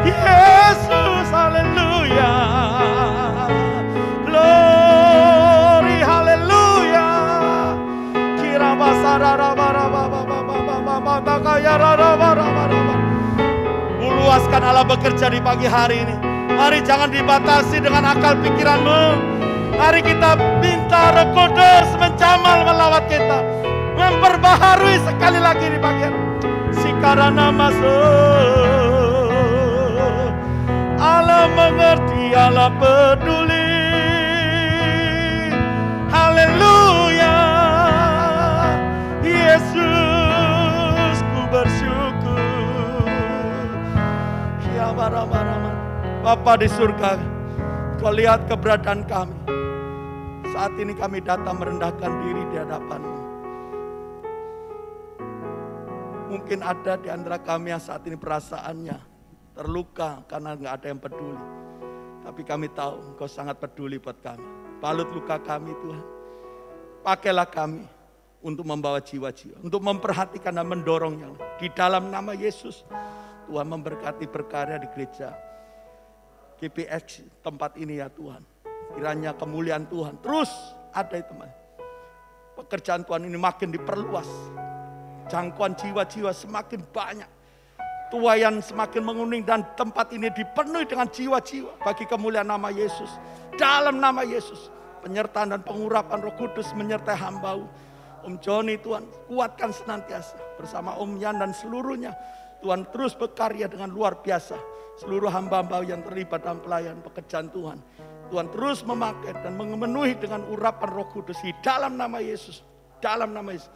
Yesus, haleluya, glory, haleluya. Kira basara luaskan Allah bekerja di pagi hari ini. Mari jangan dibatasi dengan akal pikiranmu. Mari kita minta Roh Kudus mencamal melawat kita, memperbaharui sekali lagi di pagi hari. Sikarana masuk. Allah mengerti, Allah peduli. Haleluya, Yesus, ku bersyukur. Bapa di surga, Kau lihat keberadaan kami. Saat ini kami datang merendahkan diri di hadapan-Mu. Mungkin ada di antara kami yang saat ini perasaannya terluka karena nggak ada yang peduli. Tapi kami tahu Engkau sangat peduli buat kami. Balut luka kami Tuhan. Pakailah kami untuk membawa jiwa-jiwa, untuk memperhatikan dan mendorongnya. Di dalam nama Yesus, Tuhan memberkati berkarya di gereja GPX tempat ini ya Tuhan. Kiranya kemuliaan Tuhan terus ada di teman. Pekerjaan Tuhan ini makin diperluas. Jangkauan jiwa-jiwa semakin banyak. Tuayan semakin menguning dan tempat ini dipenuhi dengan jiwa-jiwa bagi kemuliaan nama Yesus. Dalam nama Yesus, penyertaan dan pengurapan Roh Kudus menyertai hamba-Mu. Om Joni Tuhan kuatkan senantiasa bersama Om Yan dan seluruhnya. Tuhan terus berkarya dengan luar biasa. Seluruh hamba-hamba yang terlibat dalam pelayanan pekerjaan Tuhan. Tuhan terus memakai dan memenuhi dengan urapan Roh Kudus di dalam nama Yesus. Dalam nama Yesus.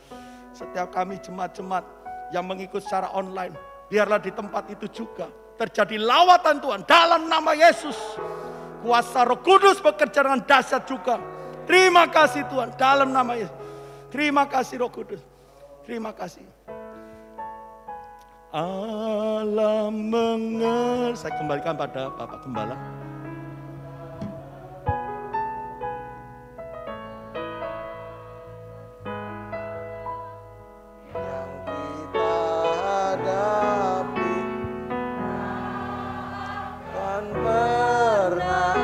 Setiap kami jemaat-jemaat yang mengikut secara online, biarlah di tempat itu juga terjadi lawatan Tuhan dalam nama Yesus. Kuasa Roh Kudus bekerja dengan dahsyat juga. Terima kasih Tuhan dalam nama Yesus. Terima kasih Roh Kudus. Terima kasih. Allah mengerti. Saya kembalikan pada Bapak Gembala. Yang kita hadapi kan pernah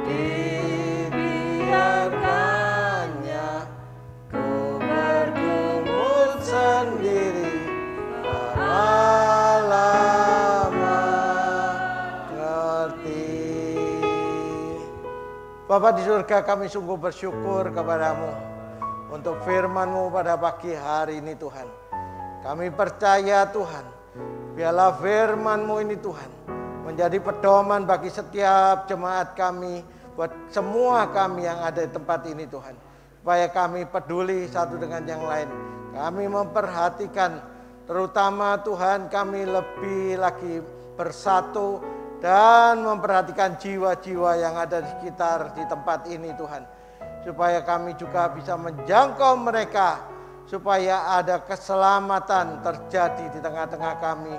dibiarkannya, ku bergumul sendiri. Bapa di surga, kami sungguh bersyukur kepada-Mu untuk firman-Mu pada pagi hari ini Tuhan. Kami percaya Tuhan, biarlah firman-Mu ini Tuhan menjadi pedoman bagi setiap jemaat kami, buat semua kami yang ada di tempat ini Tuhan. Supaya kami peduli satu dengan yang lain. Kami memperhatikan, terutama Tuhan kami lebih lagi bersatu dan memperhatikan jiwa-jiwa yang ada di sekitar di tempat ini Tuhan. Supaya kami juga bisa menjangkau mereka supaya ada keselamatan terjadi di tengah-tengah kami.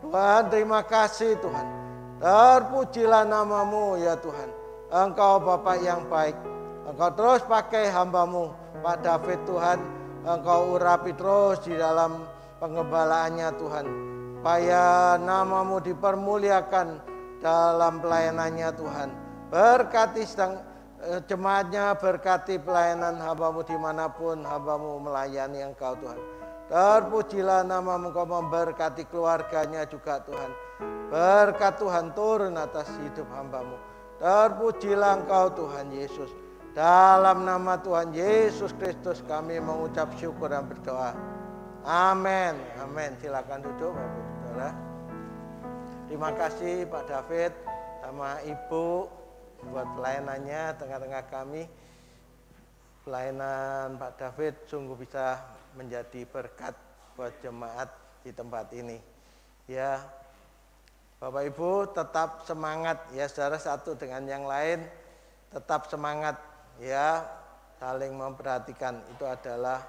Tuhan, terima kasih Tuhan. Terpujilah namamu ya Tuhan. Engkau Bapa yang baik. Engkau terus pakai hamba-Mu Pak David Tuhan. Engkau urapi terus di dalam pengembalaannya Tuhan. Supaya namamu dipermuliakan dalam pelayanannya Tuhan. Berkati sedang jemaatnya, berkati pelayanan hamba-Mu dimanapun hamba-Mu melayani Engkau Tuhan. Terpujilah namamu, Engkau memberkati keluarganya juga Tuhan. Berkat Tuhan turun atas hidup hamba-Mu. Terpujilah Engkau Tuhan Yesus. Dalam nama Tuhan Yesus Kristus kami mengucap syukur dan berdoa. Amin. Amin. Silakan duduk Bapak Saudara. Terima kasih Pak David sama Ibu buat pelayanannya tengah-tengah kami. Pelayanan Pak David sungguh bisa menjadi berkat buat jemaat di tempat ini. Ya, Bapak Ibu tetap semangat ya, saudara, satu dengan yang lain tetap semangat ya, saling memperhatikan, itu adalah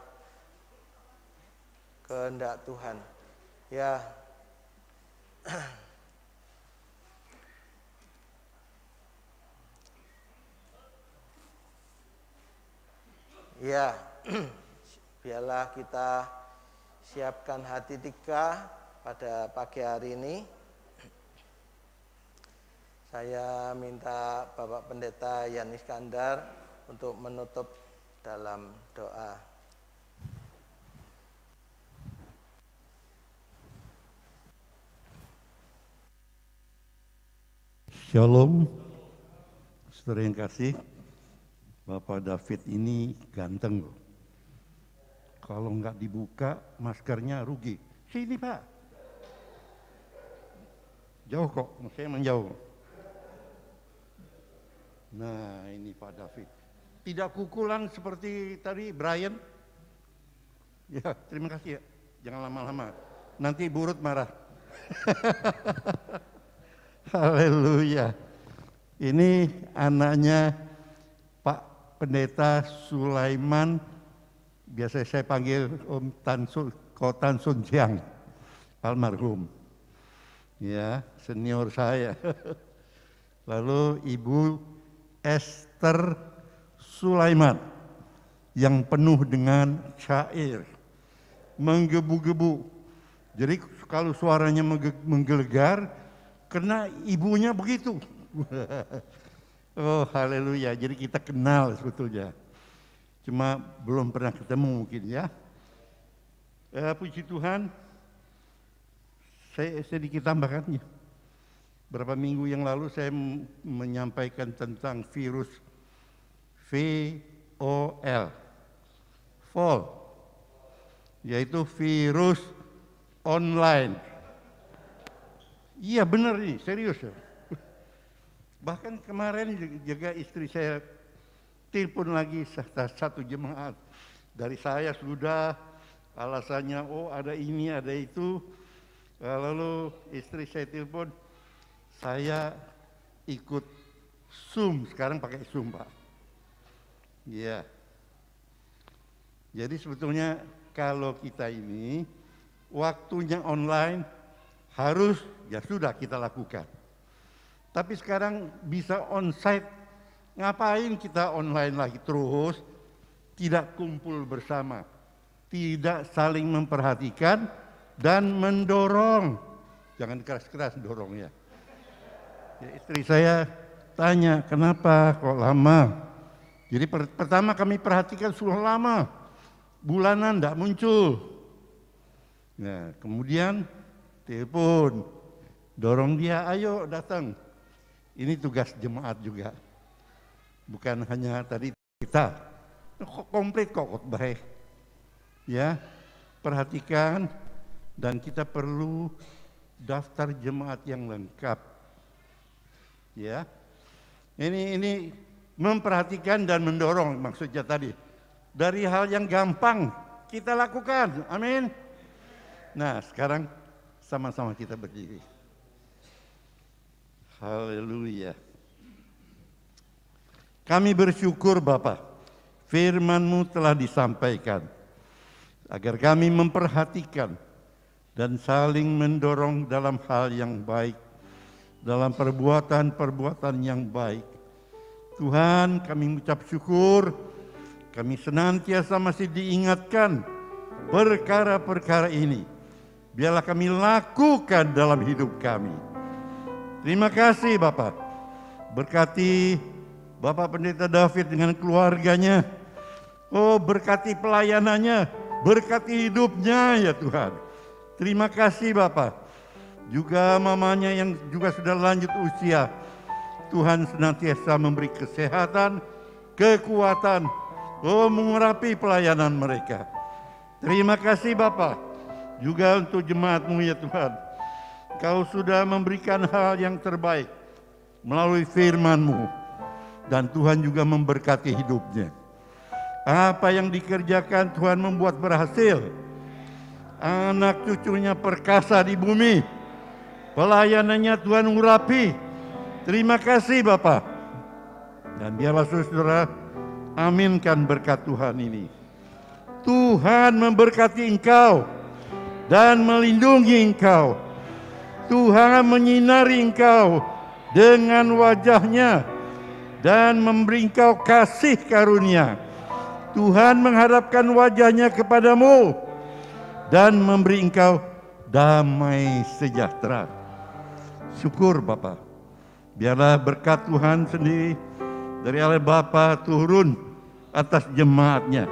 kehendak Tuhan. Ya. Ya, biarlah kita siapkan hati tika pada pagi hari ini. Saya minta Bapak Pendeta Yan Iskandar untuk menutup dalam doa. Shalom, saudara yang kasih. Bapak David ini ganteng loh. Kalau nggak dibuka maskernya rugi. Sini Pak. Jauh kok, saya menjauh. Nah ini Pak David. Tidak kukulan seperti tadi Brian. Ya terima kasih ya. Jangan lama-lama. Nanti Burut marah. Haleluya. Ini anaknya Pak Pendeta Sulaiman, biasa saya panggil Om Tan Sun Jiang, almarhum. Ya, senior saya. Lalu Ibu Esther Sulaiman yang penuh dengan syair, menggebu-gebu. Jadi kalau suaranya menggelegar, karena ibunya begitu. Oh haleluya, jadi kita kenal sebetulnya. Cuma belum pernah ketemu mungkin ya. Puji Tuhan, saya sedikit tambahkan ya. Berapa minggu yang lalu saya menyampaikan tentang virus VOL, yaitu virus online. Iya benar nih, serius ya. Bahkan kemarin juga istri saya telepon lagi satu jemaat. Dari saya sudah, alasannya oh ada ini, ada itu. Lalu istri saya telepon, saya ikut Zoom, sekarang pakai Zoom Pak. Iya. Jadi sebetulnya kalau kita ini waktunya online harus ya sudah kita lakukan. Tapi sekarang bisa onsite, ngapain kita online lagi terus, tidak kumpul bersama, tidak saling memperhatikan dan mendorong. Jangan keras-keras dorongnya. Ya, istri saya tanya, kenapa kok lama? Jadi pertama kami perhatikan sudah lama, bulanan tidak muncul. Nah, kemudian telepon, dorong dia, ayo datang. Ini tugas jemaat juga, bukan hanya tadi kita. Komplit kok khotbah. Ya, perhatikan dan kita perlu daftar jemaat yang lengkap. Ya, ini memperhatikan dan mendorong maksudnya tadi. Dari hal yang gampang kita lakukan, amin. Nah sekarang sama-sama kita berdiri. Haleluya. Kami bersyukur Bapa, firman-Mu telah disampaikan. agar kami memperhatikan dan saling mendorong dalam hal yang baik, dalam perbuatan-perbuatan yang baik. Tuhan, kami mengucap syukur, kami senantiasa masih diingatkan perkara-perkara ini. Biarlah kami lakukan dalam hidup kami. Terima kasih Bapak. Berkati Bapak Pendeta David dengan keluarganya. Oh, berkati pelayanannya, berkati hidupnya ya Tuhan. Terima kasih Bapak. Juga mamanya yang juga sudah lanjut usia. Tuhan senantiasa memberi kesehatan, kekuatan, mengurapi pelayanan mereka. Terima kasih Bapak. Juga untuk jemaat-Mu ya Tuhan. Kau sudah memberikan hal yang terbaik melalui firman-Mu. Dan Tuhan juga memberkati hidupnya. Apa yang dikerjakan Tuhan membuat berhasil. Anak cucunya perkasa di bumi. Pelayanannya Tuhan urapi. Terima kasih Bapak. Dan biarlah saudara aminkan berkat Tuhan ini. Tuhan memberkati engkau dan melindungi engkau. Tuhan menyinari engkau dengan wajah-Nya dan memberi engkau kasih karunia. Tuhan menghadapkan wajah-Nya kepadamu dan memberi engkau damai sejahtera. Syukur Bapa. Biarlah berkat Tuhan sendiri dari Allah Bapa turun atas jemaat-Nya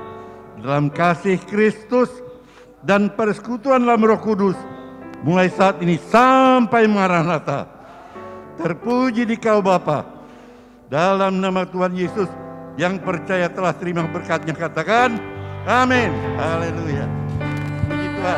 dalam kasih Kristus dan persekutuan dalam Roh Kudus mulai saat ini sampai Maranatha. Terpuji dikau Bapa. Dalam nama Tuhan Yesus yang percaya telah terima berkat-Nya katakan amin. Haleluya. Puji Tuhan.